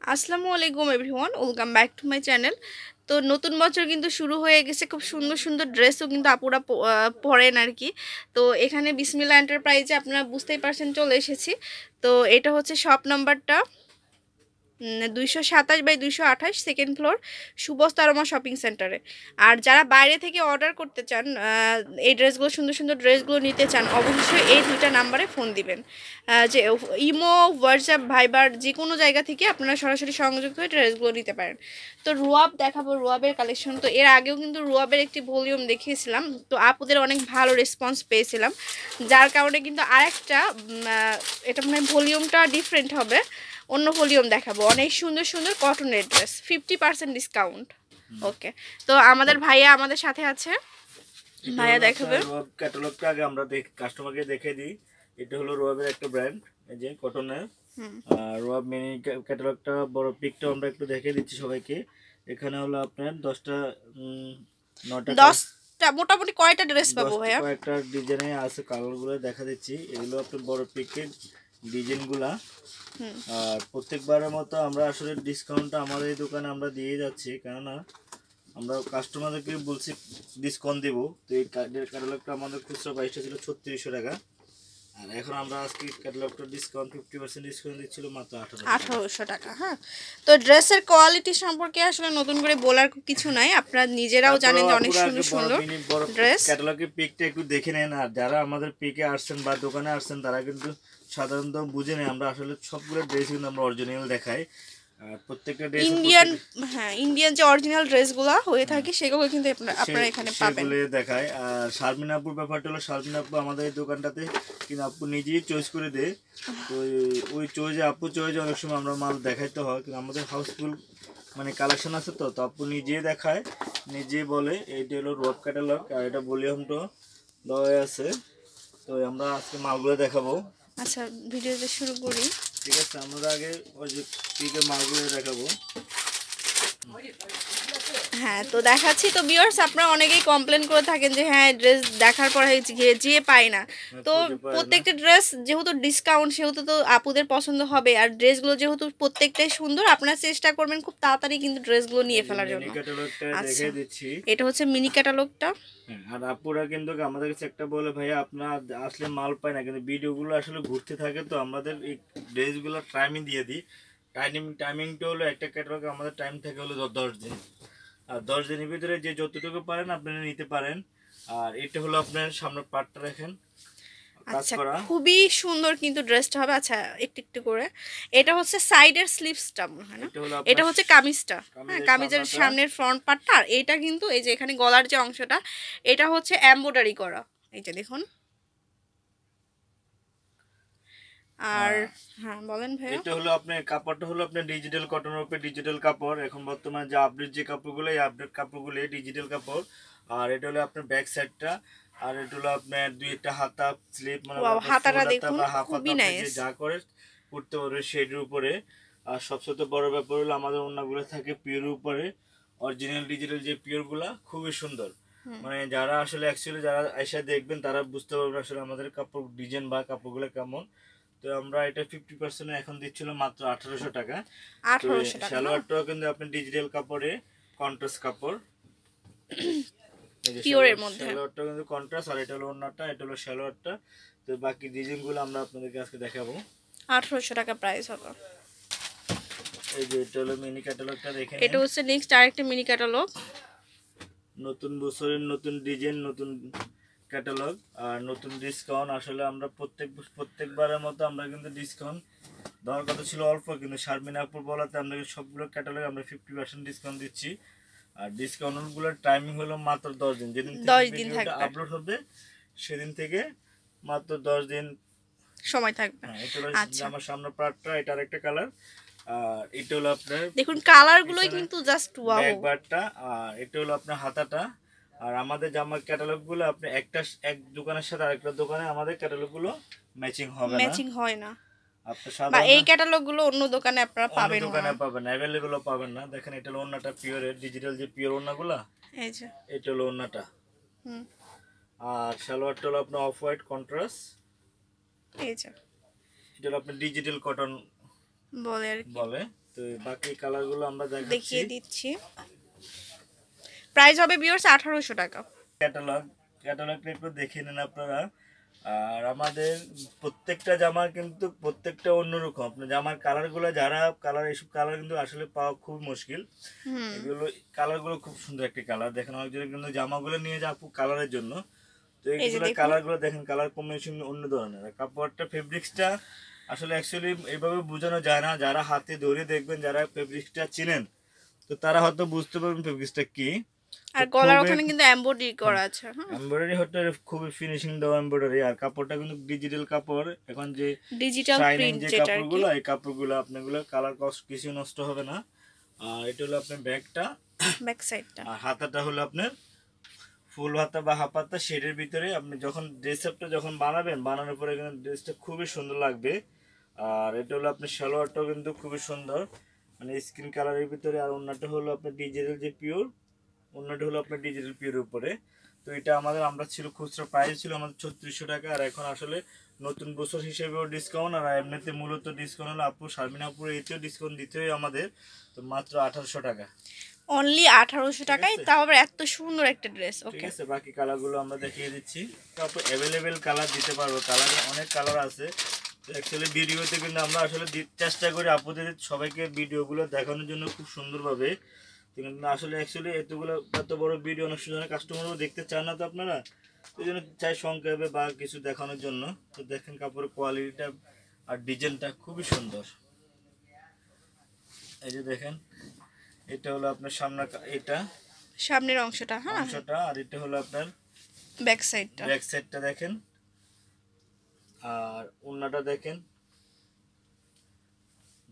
আসসালামু আলাইকুম everyone, welcome back to my channel. তো নতুন বছর কিন্তু শুরু হয়ে গেছে, খুব সুন্দর সুন্দর ড্রেসও কিন্তু আপুরা পরেন আর কি। তো এখানে বিসমিল্লাহ এন্টারপ্রাইজে আপনারা বুঝতেই পারছেন চলে এসেছি। তো এটা হচ্ছে শপ নাম্বারটা 227/228, সেকেন্ড ফ্লোর, সুবস্তারমা শপিং সেন্টারে। আর যারা বাইরে থেকে অর্ডার করতে চান, এই ড্রেসগুলো সুন্দর সুন্দর ড্রেসগুলো নিতে চান, অবশ্যই এই দুইটা নাম্বারে ফোন দিবেন। যে ইমো, হোয়াটসঅ্যাপ, ভাইবার যে কোনো জায়গা থেকে আপনারা সরাসরি সংযুক্ত হয়ে ড্রেসগুলো নিতে পারেন। তো রুয়াব দেখাবো, রুয়াবের কালেকশন। তো এর আগেও কিন্তু রুয়াবের একটি ভলিউম দেখিয়েছিলাম, তো আপুদের অনেক ভালো রেসপন্স পেয়েছিলাম, যার কারণে কিন্তু আরেকটা এটা মানে ভলিউমটা ডিফারেন্ট হবে, অন্য ভলিউম দেখাবো। অনেক সুন্দর সুন্দর কটনের ড্রেস, 50% ডিসকাউন্ট। ওকে, তো আমাদের ভাইয়া আমাদের সাথে আছে, ভাইয়া দেখাবে। রোয়াব ক্যাটালগটা আগে আমরা কাস্টমারকে দেখে দিই। এটা হলো রোয়াবের একটা ব্র্যান্ড, এই যে কটনের। আর রোয়াব মিনি ক্যাটালগটা বড় পিকটা আমরা একটু দেখে দিচ্ছি সবাইকে। এখানে হলো আপনার 10টা 10টা মোটামুটি কয়টা ড্রেস পাবো ভাইয়া? কয়েকটা ডিজাইনে আছে, কালারগুলো দেখা দিচ্ছি। এগুলো আপনার বড় পিকের ডিজাইনগুলা। আর প্রত্যেকবারের মতো আমরা আসলে ডিসকাউন্টটা আমাদের এই দোকানে আমরা দিয়ে যাচ্ছি, কেননা আমরা কাস্টমারদেরকে বলছি ডিসকাউন্ট দেবো। তো এই ক্যাটালগটা আমাদের খুচরা প্রাইসটা ছিল 3600 টাকা, আর এখন আমরা আজকে ক্যাটালগটা ডিসকাউন্ট 50% ডিসকাউন্ট দিচ্ছিল মাত্র 1800 টাকা। হ্যাঁ, তো ড্রেসের কোয়ালিটি সম্পর্কে আসলে নতুন করে বলার কিছু নাই, আপনারা নিজেরাও জানেন যে অনেক সুন্দর সুন্দর ড্রেস। ক্যাটালগের পিকটা একটু দেখে নেন। আর যারা আমাদের পিকে আসছেন বা দোকানে আসছেন তারা কিন্তু সাধারণত বুঝে নেই আমরা আসলে সবগুলো ড্রেস কিন্তু আমরা অরিজিনাল দেখাই। প্রত্যেকটা ড্রেস ইন্ডিয়ান, হ্যাঁ, ইন্ডিয়ান যে অরিজিনাল ড্রেসগুলো হয়ে থাকে সেগুলো কিন্তু আপনারা এখানে পাবেন, সেগুলো দেখায়। আর শারমিন আপুর ব্যাপারটা হলো, শারমিন আপু আমাদের এই দোকানটাতে কিন্তু আপু নিজেই চয়েস করে দেয়। তো ওই চয়েসে আপু চয়েসে অনেক সময় আমরা মাল দেখাইতে হয়, কিন্তু আমাদের হাউসফুল মানে কালেকশন আছে। তো আপু নিজেই দেখায়, নিজেই বলে এইটা হলো রোয়াব ক্যাটালগ, আর এটা ভলিউমটা দেওয়া আছে। তো আমরা আজকে মালগুলো দেখাবো। আচ্ছা, ভিডিওটা শুরু করি। ঠিক আছে, আমরা আগে ওই যে পিকের মালগুলো দেখাবো। হ্যাঁ, তো দেখাচ্ছি। তো ভিউয়ার্স, আপনারা অনেকেই কমপ্লেন করে থাকেন যে হ্যাঁ, ড্রেস দেখার পরে যেয়ে পাই না। তো প্রত্যেকটা ড্রেস যেহেতু ডিসকাউন্ট, সেহেতু তো আপুদের পছন্দ হবে। আর ড্রেসগুলো যেহেতু প্রত্যেকটাই সুন্দর, আপনারা চেষ্টা করবেন খুব তাড়াতাড়ি কিন্তু ড্রেসগুলো নিয়ে ফেলার জন্য। আচ্ছা, এটা হচ্ছে মিনি ক্যাটালগটা। আর আপুরা কিন্তু আমাদের কাছে একটা বলে, ভাইয়া আপনার আসলে মাল পায় না, কিন্তু ভিডিওগুলো আসলে ঘুরতে থাকে। তো আমাদের এই ড্রেসগুলো টাইমিং দিয়ে দিই। টাইমিংটা হলো একটা ক্যাটালগে আমাদের টাইম থাকে হলো 10 দিন। আর 10 দিনের ভিতরে যে যতটুকু পারেন আপনারা নিতে পারেন। আর এটা হলো আপনার সামনে পাটটা দেখেন কাজ আচ্ছা, করা, খুবই সুন্দর কিন্তু ড্রেসটা হবে। আচ্ছা, একটু একটু করে, এটা হচ্ছে সাইডের স্লিভসটা মনে হয় না, এটা হচ্ছে কামিজটা। হ্যাঁ, কামিজের সামনের ফ্রন্ট পার্টটা। আর এইটা কিন্তু এই যে এখানে গলার যে অংশটা, এটা হচ্ছে এমব্রয়ডারি করা, এই যে দেখুন। আর হ্যাঁ, বলেন ভাইয়া। এটা হলো আপনার কাপড়টা হলো আপনার ডিজিটাল কটনের উপরে ডিজিটাল কাপড়। এখন বর্তমানে যে আপডেট যে কাপড়গুলো, এই আপডেট কাপড়গুলো ডিজিটাল কাপড়। আর এটা হলো আপনার ব্যাক সাইডটা। আর এটা হলো আপনার দুইটা হাতা স্লিপ, মানে হাতাটা দেখুন, খুবই নাইস। যা করে পড়তে পারবে শেডের উপরে। আর সবচেয়ে বড় ব্যাপার হলো আমাদের ওড়নাগুলো থাকে পিওরের উপরে, অরিজিনাল ডিজিটাল যে পিওরগুলা, খুবই সুন্দর। মানে যারা আসলে অ্যাকচুয়ালি যারা এসে দেখবেন তারা বুঝতে পারবেন আসলে আমাদের কাপড় ডিজাইন বা কাপড়গুলো কেমন। তো আমরা এটা 50% এখন দিচ্ছিল মাত্র 1800 টাকা। তো সালোয়ারটাও কিন্তু আপনি ডিজিটাল কাপড়ে, কন্ট্রাস্ট কাপড়, এই যে পিওরের মধ্যে। সালোয়ারটা কিন্তু কন্ট্রাস্ট, আর এটা হলো ওড়নাটা, এটা হলো সালোয়ারটা। তো বাকি ডিজাইনগুলো আমরা আপনাদেরকে আজকে দেখাবো। 1800 টাকা প্রাইস হবে। এই যে এটা হলো মিনি ক্যাটালগটা দেখেন, এটা হচ্ছে নেক্সট আরেকটা মিনি ক্যাটালগ। নতুন বছরের নতুন ডিজাইন, নতুন ক্যাটালগ আর নতুন ডিসকাউন্ট। আসলে আমরা প্রত্যেকবারের মতো আমরা কিন্তু ডিসকাউন্ট দেওয়ার কথা ছিল অল্প, কিন্তু শারমিন আপুর বলাতে আমরা সবগুলো ক্যাটালগে আমরা 50% ডিসকাউন্ট দিচ্ছি। আর ডিসকাউন্টগুলোর টাইমিং হলো মাত্র 10 দিন। যেদিন থেকে আপলোড হবে সেদিন থেকে মাত্র 10 দিন সময় থাকবে। এটা হলো আমার সামনে পার্টটা, এটা আরেকটা কালার। আর এটা হলো আপনার দেখুন, কালারগুলোই কিন্তু জাস্ট ওয়াও। ব্যাকবারটা, আর এটা হলো আপনার হাতাটা। আর আমাদের জামার ক্যাটালগগুলো আপনি এক দোকানের সাথে আরেকটা দোকানে আমাদের ক্যাটালগগুলো ম্যাচিং হবে না, ম্যাচিং হয় না। আপনি বা সাধারণ এই ক্যাটালগগুলো অন্য দোকানে আপনারা পাবেন না, দোকানে পাবেন না, अवेलेबलও পাবেন না। দেখেন এটা হলো ওন্নাটা পিওরের ডিজিটাল যে পিওর ওন্নাগুলো, এই যে এটা হলো ওন্নাটা। আর সালোয়ারটা হলো আপনার অফ হোয়াইট কন্ট্রাস্ট, এই যে এটা হলো আপনার ডিজিটাল কটন বলে আর কি বলে। তো তো বাকি কালারগুলো আমরা দেখাচ্ছি, দেখিয়ে দিচ্ছি। প্রাইস হবে ভিউয়ার্স 1800 টাকা। ক্যাটালগটা একটু দেখে নেন আপনারা। আর আমাদের প্রত্যেকটা জামার কিন্তু প্রত্যেকটা অন্যরকম। আপনার জামার কালারগুলো যারা কালার, এইসব কালার কিন্তু আসলে পাওয়া খুব মুশকিল। এগুলো কালারগুলো খুব সুন্দর একটা কালার দেখেন, অনেকজন কিন্তু জামাগুলো নিয়ে যায় আপু কালারের জন্য। তো এইগুলো কালারগুলো দেখেন, কালার কম্বিনেশন অন্য ধরনের। কাপড়টা ফেব্রিক্সটা আসলে অ্যাকচুয়ালি এইভাবে বোঝানো যায় না, যারা হাতে ধরে দেখবেন, যারা ফেব্রিক্সটা চিনেন তো তারা হয়তো বুঝতে পারবেন ফেব্রিক্সটা কি। আর গলার ওখানে কিন্তু এমব্রয়ডারি করা আছে। এমব্রয়ডারি হচ্ছে খুবই ফিনিশিং দেওয়া এমব্রয়ডারি। আর কাপড়টা কিন্তু ডিজিটাল কাপড়, এখন যে ডিজিটাল শাইনিং প্রিন্ট যে যেটা কাপড়গুলো, এই কাপড়গুলো আপনাগুলো কালার কষ্ট কিছু নষ্ট হবে না। আর এটা হলো আপনার ব্যাগটা, ব্যাক সাইডটা। আর হাতাটা হলো আপনার ফুল হাতা বা হাফ হাতা শেডের ভিতরে। আপনি যখন ড্রেসআপটা যখন বানাবেন, বানানোর পরে কিন্তু ড্রেসটা খুবই সুন্দর লাগবে। আর এটা হলো আপনার সালোয়ারটাও কিন্তু খুবই সুন্দর, মানে স্কিন কালারের ভিতরে। আর অন্যটা হলো আপনার ডিজিটাল যে পিওর, অন্যটা হলো আপনার ডিজিটাল পিওর উপরে। তো এটা আমরা ছিল খুচরা প্রাইস ছিল আমাদের 3600 টাকা। আর এখন আসলে নতুন বছর হিসেবেও ডিসকাউন্ট, আর এমনিতে মূলত ডিসকাউন্ট হলো আপু শারমিন আপুর এতেও ডিসকাউন্ট দিতে হয় আমাদের, তো মাত্র 1800 টাকা, অনলি 1800 টাকায়, তাও আবার এত সুন্দর একটা ড্রেস। ওকে, ঠিক আছে। বাকি কালারগুলো আমরা দেখিয়ে দিচ্ছি। তারপর অ্যাভেলেবেল কালার দিতে পারবো, কালার অনেক কালার আছে। অ্যাকচুয়ালি ভিডিওতে কিন্তু আমরা আসলে চেষ্টা করি আপুদের সবাইকে ভিডিওগুলো দেখানোর জন্য খুব সুন্দরভাবে, কিন্তু আসলে অ্যাকচুয়ালি এত বড় ভিডিও অনেক সময় কাস্টমারও দেখতে চান না, তো আপনারা ওই জন্য চাই সংক্ষেপে বা কিছু দেখানোর জন্য। তো দেখেন কাপড়ের কোয়ালিটিটা আর ডিজাইনটা খুবই সুন্দর। এই যে দেখেন, এটা হলো আপনার এটা সামনের অংশটা, অংশটা, আর এটা হলো আপনার ব্যাক সাইডটা দেখেন। আর ওন্নাটা দেখেন,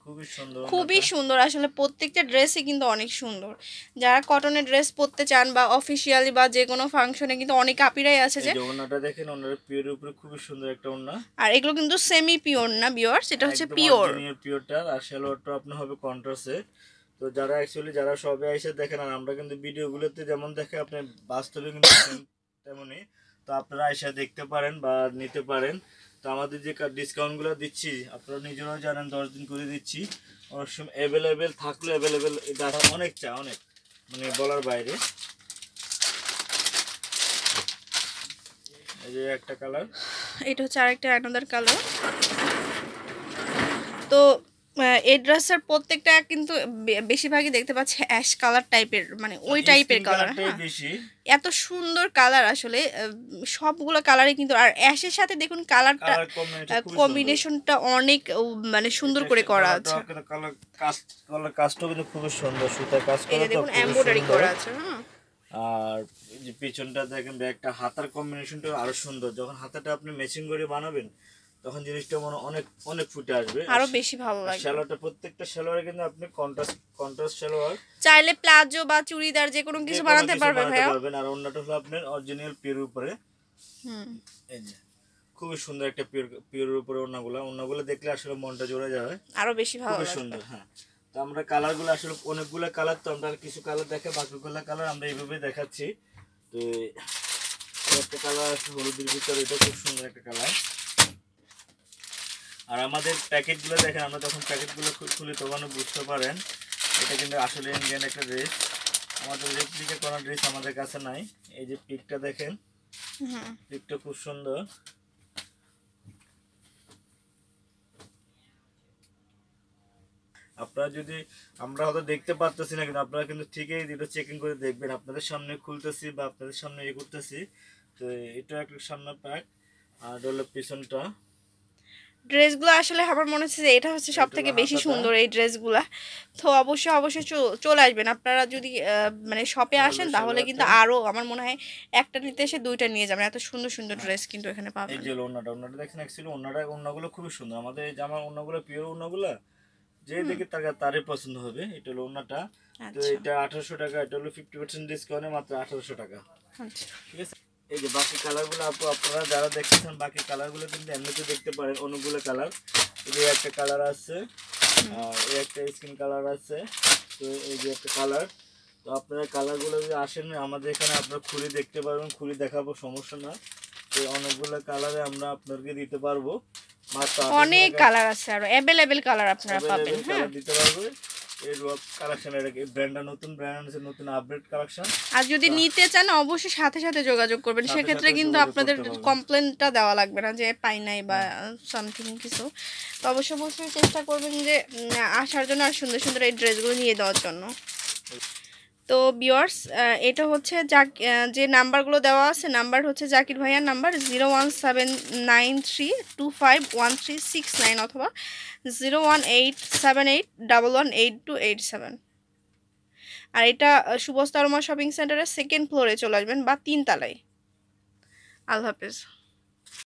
খুবই সুন্দর। আসলে প্রত্যেকটা ড্রেসই কিন্তু অনেক সুন্দর। যারা কটনের ড্রেস পরতে চান বা অফিশিয়ালি বা যে কোনো ফাংশনে, কিন্তু অনেক আপিরাই আছে যে ওন্নাটা দেখেন, ওন্নার পিওরের উপরে খুবই সুন্দর একটা ওন্না। আর এগুলো কিন্তু সেমি পিওর না ভিউয়ার্স, এটা হচ্ছে পিওর। পিওরটা। আর সালোয়ারটা আপনার হবে কন্ট্রাস্টে। তো যারা সবে এসে দেখেন, আর আমরা কিন্তু ভিডিওগুলোতে যেমন দেখে আপনি বাস্তবে কিন্তু তেমনই। তো আপনারা এসে দেখতে পারেন বা নিতে পারেন। তো আমাদের যে ডিসকাউন্টগুলো দিচ্ছি আপনারা নিজেরাও জানেন, 10 দিন করে দিচ্ছি। অনেক সময় অ্যাভেলেবেল থাকলে অ্যাভেলেবেল এটা অনেক মানে বলার বাইরে। এই যে একটা কালার, এটা হচ্ছে আরেকটা অ্যানাদার কালার। তো এই ড্রেসের প্রত্যেকটা কিন্তু বেশিরভাগই দেখতে পাচ্ছি অ্যাশ কালার টাইপের, মানে ওই টাইপের কালার। এত সুন্দর কালার আসলে সবগুলো কালারই কিন্তু। আর অ্যাশের সাথে দেখুন কালারটা কম্বিনেশনটা অনেক মানে সুন্দর করে করা আছে। কাজটাও কিন্তু খুব সুন্দর, সুতার কাজ করা, এই দেখুন এমব্রয়ডারি করা আছে। আর এই যে পিছনটা দেখেন, ব্যাগটা হাতার কম্বিনেশনটা আরো সুন্দর। যখন হাতাটা আপনি ম্যাচিং করে বানাবেন তখন জিনিসটা মনে অনেক ফুটে আসবে, আরো বেশি ভালো লাগবে। সালোয়ারটা প্রত্যেকটা সালোয়ারে কিন্তু আপনি কন্ট্রাস্ট সালোয়ার, চাইলে প্লাজো বা চুড়িদার যে কোনো কিছু বানাতে পারবেন ভাইয়া। আর অন্যটা হলো আপনার অরিজিনাল পিওর উপরে। এই যে খুবই সুন্দর একটা পিওর উপরে ওন্নাগুলো দেখলে আসলে মনটা জুড়ে যাবে, আরো বেশি ভালো লাগবে। খুব সুন্দর। হ্যাঁ, তো আমরা কালারগুলো আসলে অনেকগুলো কালার, তো আমরা কিছু কালার দেখে বাকিগুলো কালার আমরা এইভাবে দেখাচ্ছি। তো একটা কালার আছে হলুদের ভিতরে, এটা খুব সুন্দর একটা কালার। আর আমাদের প্যাকেটগুলো দেখেন, আমরা যখন প্যাকেটগুলো খুলে তখন বুঝতে পারেন এটা কিন্তু আসলে ইন্ডিয়ান একটা ড্রেস। আমাদের রেপ্লিকা করা ড্রেস আমাদের কাছে নাই। এই যে পিকটা দেখেন, পিকটা খুব সুন্দর। আপনারা যদি, আমরা হয়তো দেখতে পারতেছি না, কিন্তু আপনারা কিন্তু ঠিকই এটা চেকিং করে দেখবেন। আপনাদের সামনে খুলতেছি বা আপনাদের সামনে করতেছি। তো এটা একটা সামনে প্যাক, আর হলো পিছনটা। ড্রেসগুলো আসলে আমার মনে হচ্ছে যে এটা হচ্ছে সব থেকে বেশি সুন্দর এই ড্রেসগুলা। তো অবশ্যই চলে আসবেন আপনারা। যদি মানে শপে আসেন তাহলে কিন্তু আরো আমার মনে হয় একটা নিতে এসে দুইটা নিয়ে যাবেন, এত সুন্দর সুন্দর ড্রেস কিন্তু এখানে পাবেন। এই যে ওন্নাটা দেখেন, অ্যাকচুয়ালি ওন্নাগুলো খুবই সুন্দর। আমাদের এই জামার ওন্নাগুলো পিওর ওন্নাগুলো যে দেখে তারই পছন্দ হবে। এটা হলো ওন্নাটা। তো এটা 1800 টাকা, এটা হলো 50% ডিসকাউন্টে মাত্র 1800 টাকা। ঠিক আছে। এই যে বাকি কালারগুলো আপনারা যারা দেখতেছেন, বাকি কালারগুলো কিন্তু এমনিতে দেখতে পারেন অনেকগুলো কালার। এই যে একটা কালার আছে, আর এই একটা স্কিন কালার আছে। তো এই যে একটা কালার। তো আপনারা কালারগুলো যদি আসেন আমাদের এখানে আপনারা খুলে দেখতে পারবেন, খুলে দেখাবো, সমস্যা না। তো অনেকগুলো কালারে আমরা আপনাদেরকে দিতে পারবো। অনেক কালার আছে, আর अवेलेबल কালার আপনারা পাবেন। হ্যাঁ, দিতে পারবো। এই কালেকশন, এটা কি ব্র্যান্ডটা নতুন ব্র্যান্ড আছে, নতুন আপডেট কালেকশন। আর যদি নিতে চান অবশ্যই সাথে সাথে যোগাযোগ করবেন, সাথে সেক্ষেত্রে সাথে কিন্তু যোগাযোগ আপনাদের করতে হবে। কমপ্লেনটা দেওয়া লাগবে না যে পাই নাই বা সামথিং কিছু। তো অবশ্যই চেষ্টা করবেন যে আসার জন্য আর সুন্দর সুন্দর এই ড্রেসগুলো নিয়ে দেওয়ার জন্য। তো ভিউয়ার্স, এটা হচ্ছে যে নাম্বারগুলো দেওয়া আছে, নাম্বার হচ্ছে জাকির ভাইয়ার নাম্বার 01793251369 অথবা 01878118287। আর এটা শুভস্তা আরোমা শপিং সেন্টারের 2nd ফ্লোরে চলে আসবেন বা 3 তলায়। আল্লাহ হাফেজ।